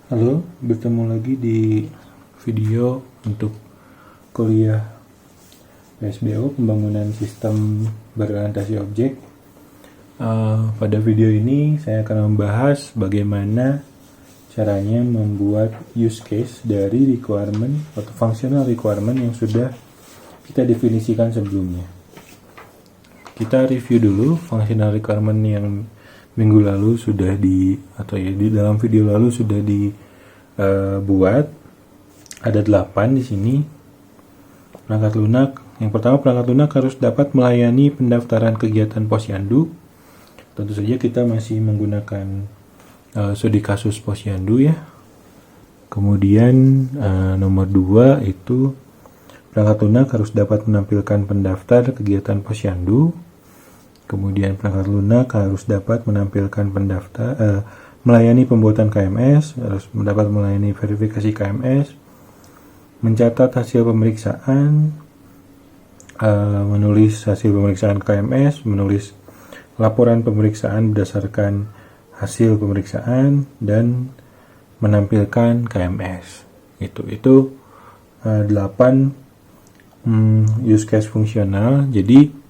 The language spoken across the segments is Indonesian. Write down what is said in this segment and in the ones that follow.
Halo, bertemu lagi di video untuk kuliah PSBO Pembangunan Sistem Berorientasi Objek. Pada video ini saya akan membahas bagaimana caranya membuat use case dari requirement atau functional requirement yang sudah kita definisikan sebelumnya. Kita review dulu functional requirement yang minggu lalu sudah di dalam video lalu sudah dibuat. Ada 8 di sini. Perangkat lunak. Yang pertama, perangkat lunak harus dapat melayani pendaftaran kegiatan Posyandu. Tentu saja kita masih menggunakan studi kasus Posyandu ya. Kemudian nomor 2 itu perangkat lunak harus dapat menampilkan pendaftar kegiatan Posyandu. Kemudian perangkat lunak harus dapat menampilkan melayani pembuatan KMS, harus dapat melayani verifikasi KMS, mencatat hasil pemeriksaan, menulis hasil pemeriksaan KMS, menulis laporan pemeriksaan berdasarkan hasil pemeriksaan, dan menampilkan KMS. Itu 8 use case fungsional. Jadi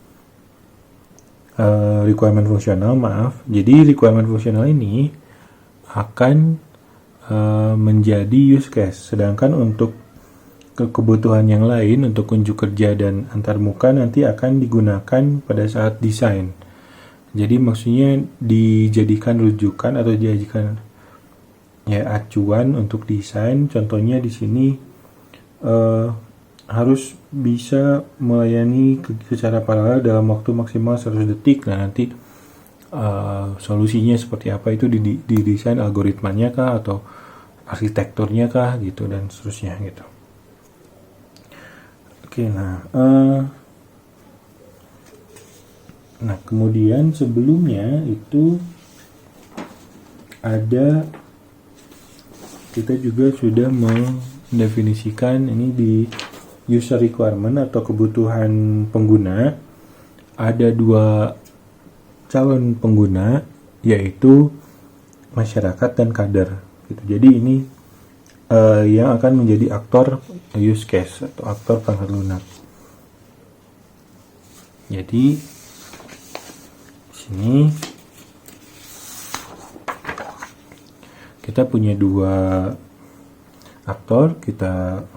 requirement fungsional, Jadi requirement fungsional ini akan menjadi use case. Sedangkan untuk kebutuhan yang lain, untuk unjuk kerja dan antarmuka nanti akan digunakan pada saat desain. Jadi maksudnya dijadikan rujukan atau dijadikan acuan untuk desain. Contohnya di sini harus bisa melayani secara paralel dalam waktu maksimal 100 detik. Nah, nanti solusinya seperti apa itu didesain, algoritmanya kah atau arsitekturnya kah gitu, dan seterusnya gitu. Oke, nah kemudian sebelumnya itu kita juga sudah mendefinisikan ini di user requirement atau kebutuhan pengguna. Ada 2 calon pengguna, yaitu masyarakat dan kader gitu. Jadi ini yang akan menjadi aktor use case atau aktor perangkat lunak. Jadi sini kita punya 2 aktor, kita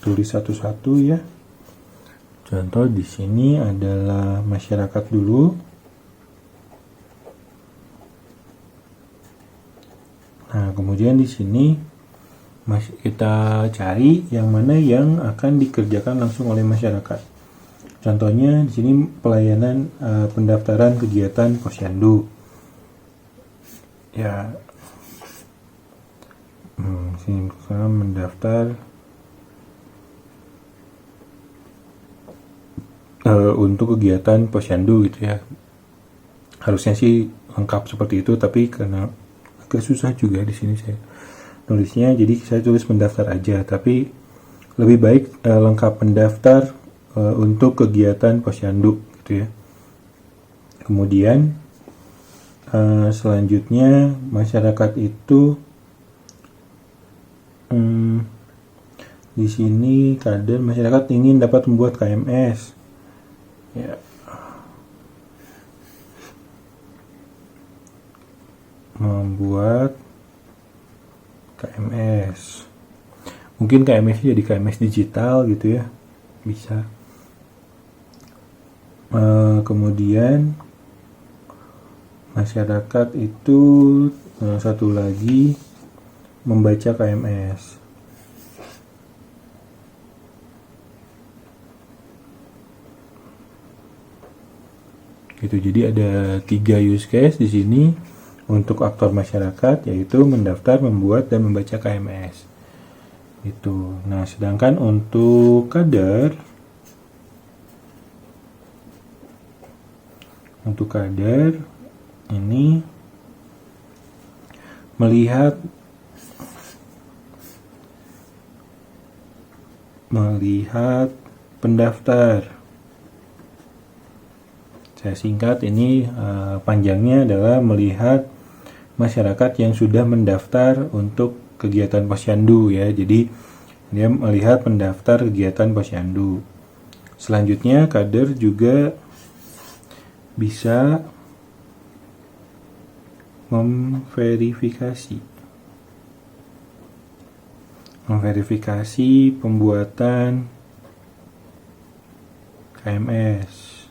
tulis satu-satu ya. Contoh di sini adalah masyarakat dulu. Nah, kemudian di sini kita cari yang mana yang akan dikerjakan langsung oleh masyarakat. Contohnya di sini pelayanan pendaftaran kegiatan Posyandu. Ya. Sini mendaftar untuk kegiatan Posyandu gitu ya. Harusnya sih lengkap seperti itu, tapi karena agak susah juga di sini saya nulisnya, jadi saya tulis pendaftar aja. Tapi lebih baik lengkap pendaftar untuk kegiatan Posyandu gitu ya. Kemudian selanjutnya masyarakat itu di sini kader masyarakat ingin dapat membuat KMS. Ya. Membuat KMS. Mungkin KMS jadi KMS digital gitu ya. Bisa. Kemudian masyarakat itu satu lagi membaca KMS. Gitu. Jadi ada 3 use case di sini untuk aktor masyarakat, yaitu mendaftar, membuat, dan membaca KMS. Itu. Nah, sedangkan untuk kader ini melihat pendaftar. Saya singkat, ini panjangnya adalah melihat masyarakat yang sudah mendaftar untuk kegiatan posyandu ya. Jadi dia melihat mendaftar kegiatan posyandu. Selanjutnya kader juga bisa memverifikasi pembuatan KMS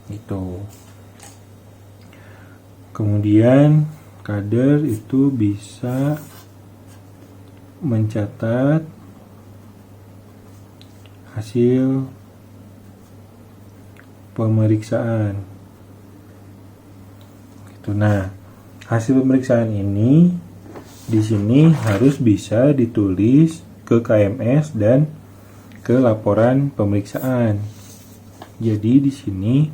gitu. Kemudian kader itu bisa mencatat hasil pemeriksaan. Gitu. Nah, hasil pemeriksaan ini di sini harus bisa ditulis ke KMS dan ke laporan pemeriksaan. Jadi di sini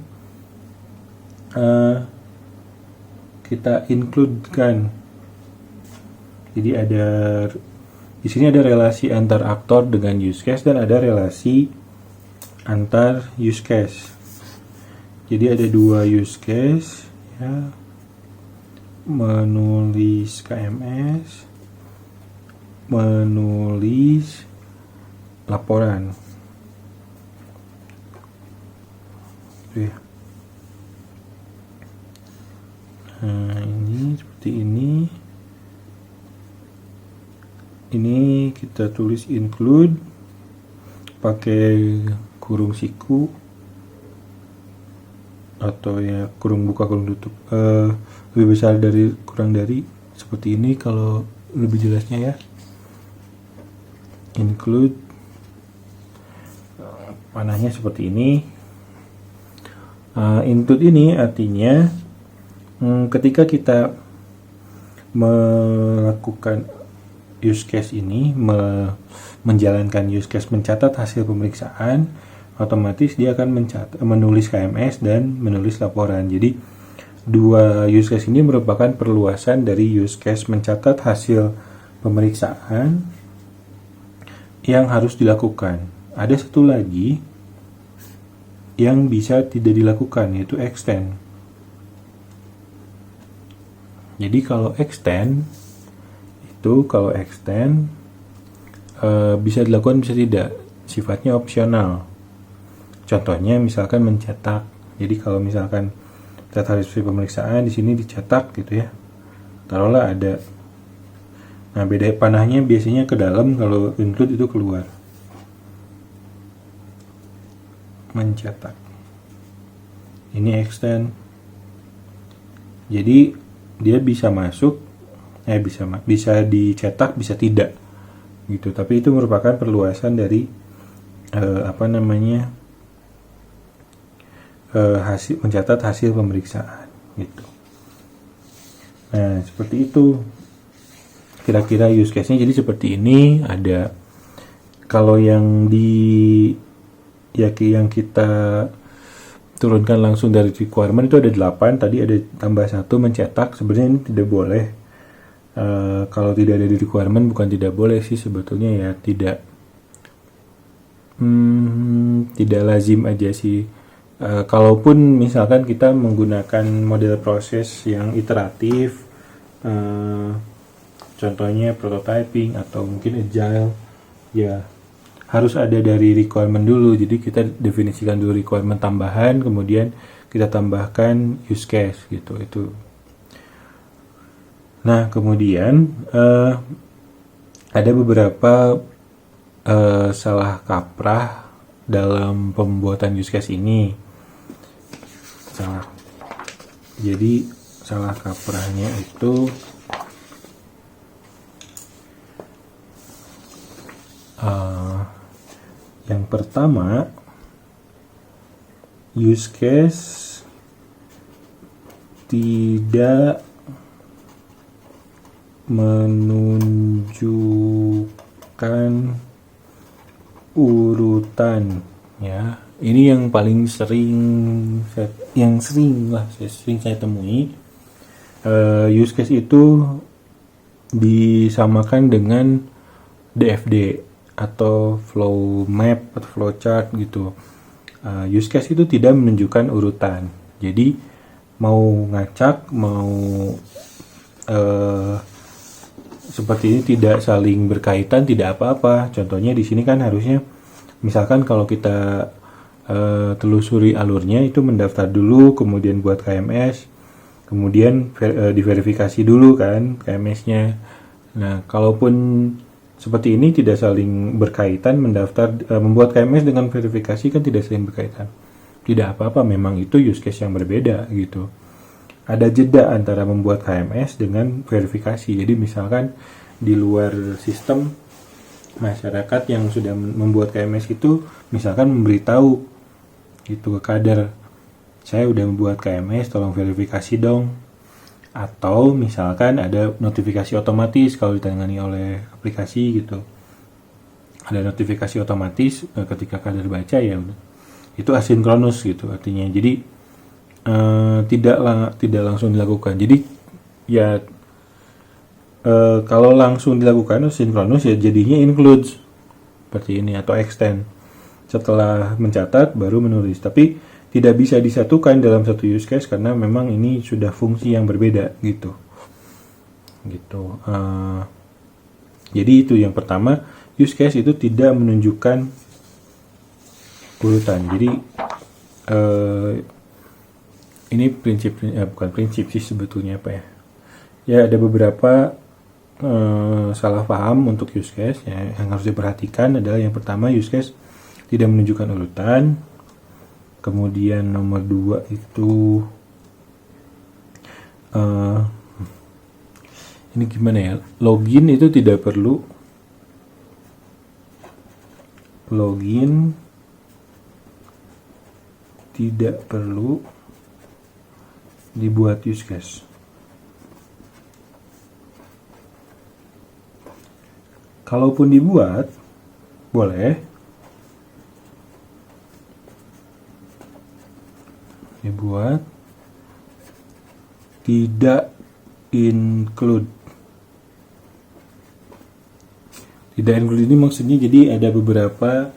kita include-kan. Jadi di sini ada relasi antar aktor dengan use case dan ada relasi antar use case. Jadi ada dua use case ya. Menulis KMS, menulis laporan. Gitu ya. Nah, ini seperti ini. Ini kita tulis include pakai kurung siku atau ya kurung buka kurung tutup, lebih besar dari kurang dari, seperti ini kalau lebih jelasnya ya. Include panahnya seperti ini. Include ini artinya ketika kita melakukan use case ini, menjalankan use case mencatat hasil pemeriksaan, otomatis dia akan menulis KMS dan menulis laporan. Jadi dua use case ini merupakan perluasan dari use case mencatat hasil pemeriksaan yang harus dilakukan. Ada satu lagi yang bisa tidak dilakukan, yaitu extend. Jadi kalau extend bisa dilakukan, bisa tidak, sifatnya opsional. Contohnya misalkan mencetak. Jadi kalau misalkan catat hasil pemeriksaan di sini dicetak gitu ya. Taruhlah ada. Nah, beda panahnya biasanya ke dalam, kalau include itu keluar. Mencetak. Ini extend. Jadi dia bisa masuk, bisa dicetak, bisa tidak. Gitu. Tapi itu merupakan perluasan dari mencatat hasil pemeriksaan gitu. Nah, seperti itu kira-kira use case-nya. Jadi seperti ini. Ada kalau yang yang kita turunkan langsung dari requirement itu ada 8, tadi ada tambah 1 mencetak. Sebenarnya ini tidak boleh. Kalau tidak ada di requirement, bukan tidak boleh sih sebetulnya ya, tidak lazim aja sih. Kalaupun misalkan kita menggunakan model proses yang iteratif, contohnya prototyping atau mungkin agile, ya harus ada dari requirement dulu. Jadi kita definisikan dulu requirement tambahan, kemudian kita tambahkan use case gitu. Itu. Nah, kemudian ada beberapa salah kaprah dalam pembuatan use case ini. Jadi salah kaprahnya itu yang pertama, use case tidak menunjukkan urutan ya. Ini yang paling sering saya temui. Use case itu disamakan dengan DFD atau flow map atau flow chart gitu. Use case itu tidak menunjukkan urutan. Jadi mau ngacak, mau seperti ini tidak saling berkaitan, tidak apa-apa. Contohnya di sini kan harusnya, misalkan kalau kita telusuri alurnya itu mendaftar dulu, kemudian buat KMS, kemudian diverifikasi dulu kan KMS-nya. Nah, kalaupun seperti ini tidak saling berkaitan, membuat KMS dengan verifikasi kan tidak saling berkaitan. Tidak apa-apa, memang itu use case yang berbeda gitu. Ada jeda antara membuat KMS dengan verifikasi. Jadi misalkan di luar sistem, masyarakat yang sudah membuat KMS itu misalkan memberitahu gitu ke kader, saya udah membuat KMS, tolong verifikasi dong. Atau misalkan ada notifikasi otomatis kalau ditangani oleh aplikasi gitu. Ada notifikasi otomatis ketika kader baca, ya udah. Itu asinkronus gitu artinya. Jadi tidak langsung dilakukan. Jadi ya kalau langsung dilakukan asinkronus ya jadinya includes seperti ini atau extend. Setelah mencatat baru menulis. Tapi tidak bisa disatukan dalam satu use case karena memang ini sudah fungsi yang berbeda gitu. Jadi itu yang pertama, use case itu tidak menunjukkan urutan. Jadi ini bukan prinsip sih sebetulnya apa ya? Ya ada beberapa salah paham untuk use case ya, yang harus diperhatikan adalah yang pertama, use case tidak menunjukkan urutan. Kemudian nomor 2 itu ini gimana ya? Login itu tidak perlu. Login tidak perlu dibuat use case. Kalaupun dibuat, boleh. Dibuat, tidak include. Tidak include ini maksudnya jadi ada beberapa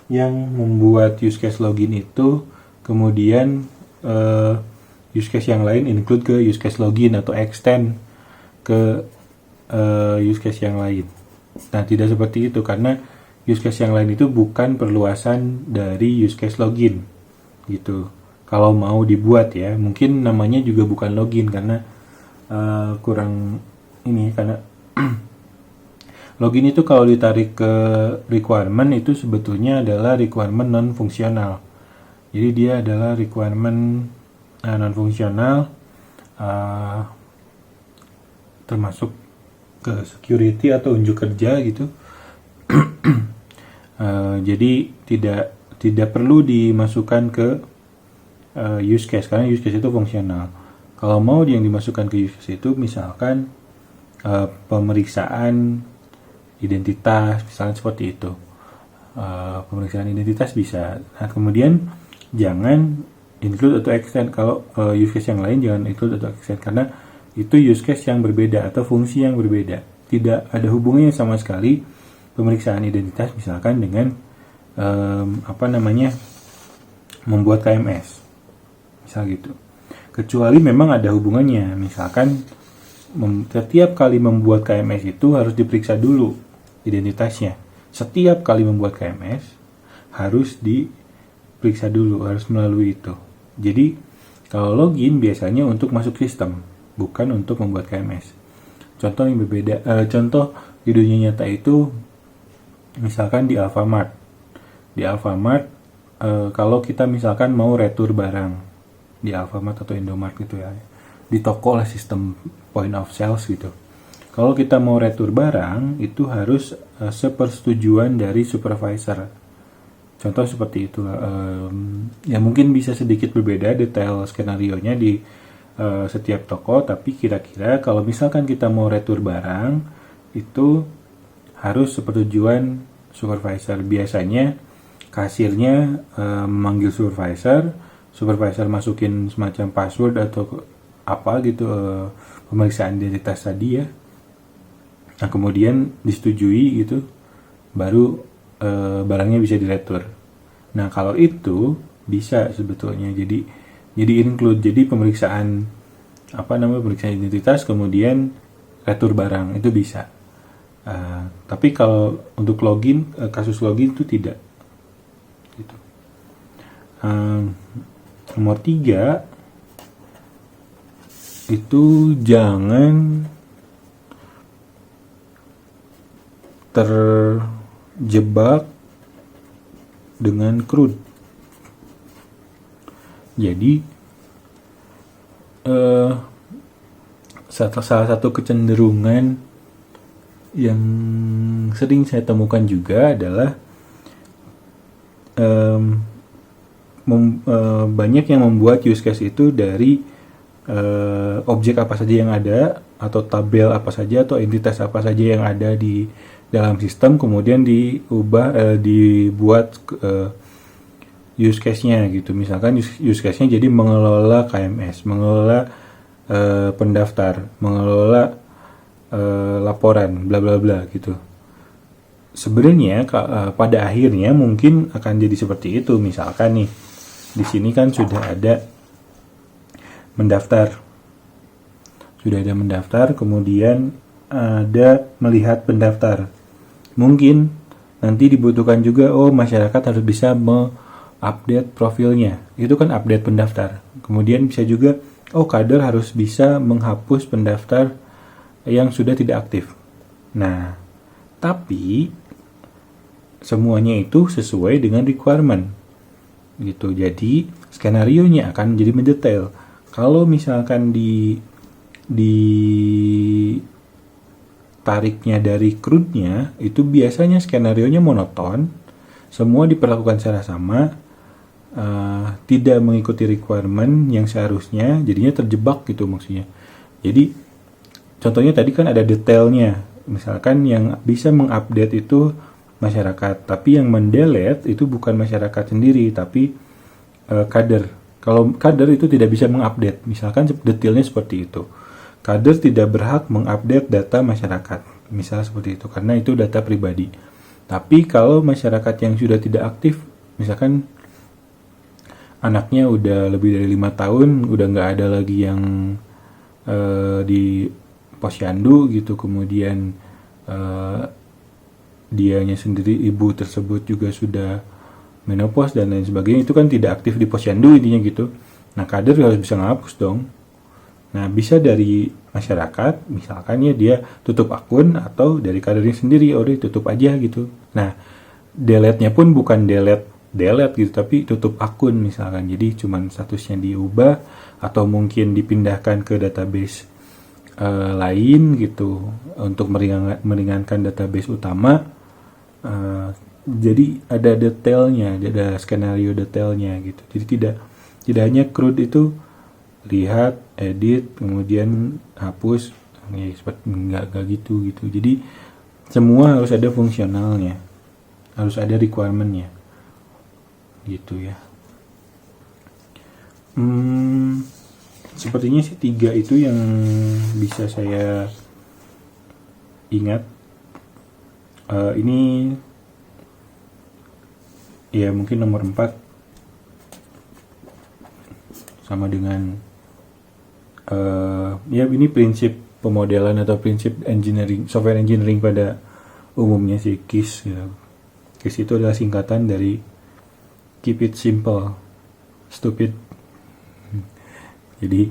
yang membuat use case login itu, kemudian use case yang lain include ke use case login atau extend ke use case yang lain. Nah, tidak seperti itu karena use case yang lain itu bukan perluasan dari use case login gitu. Kalau mau dibuat ya, mungkin namanya juga bukan login karena kurang ini, karena login itu kalau ditarik ke requirement itu sebetulnya adalah requirement non fungsional. Jadi dia adalah requirement non fungsional, termasuk ke security atau unjuk kerja gitu. Jadi tidak perlu dimasukkan ke use case karena use case itu fungsional. Kalau mau yang dimasukkan ke use case itu misalkan pemeriksaan identitas, misalnya seperti itu. Pemeriksaan identitas bisa. Nah, kemudian jangan include atau extend. Kalau use case yang lain jangan include atau extend karena itu use case yang berbeda atau fungsi yang berbeda. Tidak ada hubungannya sama sekali pemeriksaan identitas misalkan dengan membuat KMS. Misal gitu. Kecuali memang ada hubungannya. Misalkan setiap kali membuat KMS itu harus diperiksa dulu identitasnya. Setiap kali membuat KMS harus diperiksa dulu, harus melalui itu. Jadi kalau login biasanya untuk masuk sistem, bukan untuk membuat KMS. Contoh yang berbeda, contoh di dunia nyata itu misalkan di Alfamart. Di Alfamart kalau kita misalkan mau retur barang di Alfamart atau Indomart gitu ya, di toko lah sistem point of sales gitu. Kalau kita mau retur barang itu harus sepersetujuan dari supervisor. Contoh seperti itu. Ya mungkin bisa sedikit berbeda detail skenarionya di setiap toko, tapi kira-kira kalau misalkan kita mau retur barang itu harus sepersetujuan supervisor. Biasanya kasirnya memanggil supervisor masukin semacam password atau apa gitu pemeriksaan identitas tadi ya. Nah, kemudian disetujui gitu, baru barangnya bisa diretur. Nah, kalau itu bisa sebetulnya jadi include, jadi pemeriksaan pemeriksaan identitas kemudian retur barang itu bisa. Tapi kalau untuk login, kasus login itu tidak gitu. Nomor 3 itu jangan terjebak dengan CRUD. Jadi salah satu kecenderungan yang sering saya temukan juga adalah banyak yang membuat use case itu dari objek apa saja yang ada, atau tabel apa saja, atau entitas apa saja yang ada di dalam sistem, kemudian dibuat use case-nya gitu. Misalkan use case-nya jadi mengelola KMS, mengelola pendaftar, mengelola laporan, bla bla bla gitu. Sebenarnya pada akhirnya mungkin akan jadi seperti itu. Misalkan nih, di sini kan sudah ada mendaftar, kemudian ada melihat pendaftar. Mungkin nanti dibutuhkan juga, masyarakat harus bisa update profilnya, itu kan update pendaftar. Kemudian bisa juga, kader harus bisa menghapus pendaftar yang sudah tidak aktif. Nah, tapi semuanya itu sesuai dengan requirement gitu. Jadi skenario-nya akan jadi mendetail. Kalau misalkan tariknya dari CRUD-nya, itu biasanya skenario-nya monoton, semua diperlakukan secara sama, tidak mengikuti requirement yang seharusnya, jadinya terjebak gitu maksudnya. Jadi contohnya tadi kan ada detailnya, misalkan yang bisa mengupdate itu masyarakat, tapi yang mendelete itu bukan masyarakat sendiri, tapi kader. Kalau kader itu tidak bisa mengupdate, misalkan detailnya seperti itu. Kader tidak berhak mengupdate data masyarakat, misalnya seperti itu, karena itu data pribadi. Tapi kalau masyarakat yang sudah tidak aktif, misalkan anaknya udah lebih dari 5 tahun, udah nggak ada lagi yang di posyandu gitu, kemudian dianya sendiri, ibu tersebut juga sudah menopause dan lain sebagainya, itu kan tidak aktif di posyandu intinya gitu. Nah, kader harus bisa ngapus dong. Nah, bisa dari masyarakat, misalkan ya dia tutup akun, atau dari kadernya sendiri, dia tutup aja gitu. Nah, delete-nya pun bukan delete gitu, tapi tutup akun misalkan. Jadi cuman statusnya diubah, atau mungkin dipindahkan ke database lain gitu, untuk meringankan database utama. Jadi ada detailnya, ada skenario detailnya gitu. Jadi tidak hanya CRUD itu lihat, edit, kemudian hapus, ya seperti nggak gitu. Jadi semua harus ada fungsionalnya, harus ada requirementnya gitu ya. Sepertinya sih 3 itu yang bisa saya ingat. Ini ya mungkin nomor 4 sama dengan ini prinsip pemodelan atau prinsip software engineering pada umumnya sih, KISS gitu. KISS itu adalah singkatan dari Keep It Simple, Stupid. Jadi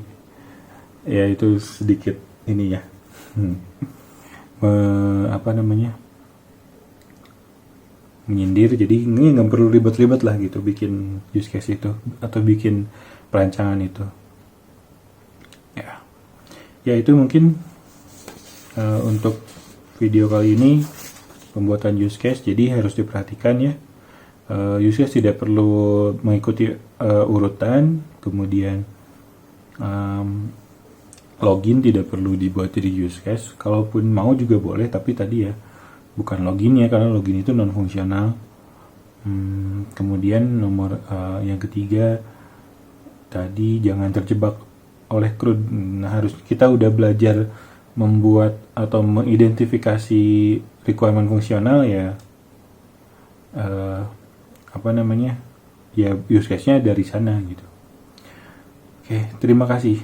ya itu sedikit ini ya, menyindir. Jadi ini nggak perlu ribet-ribet lah gitu bikin use case itu atau bikin perancangan itu. Ya itu mungkin untuk video kali ini, pembuatan use case. Jadi harus diperhatikan ya, use case tidak perlu mengikuti urutan, kemudian login tidak perlu dibuat jadi use case. Kalaupun mau juga boleh, tapi tadi ya bukan login ya, karena login itu non fungsional. Kemudian nomor yang ketiga tadi, jangan terjebak oleh CRUD. Nah, harus kita udah belajar membuat atau mengidentifikasi requirement fungsional ya, ya use case-nya dari sana gitu. Oke, terima kasih.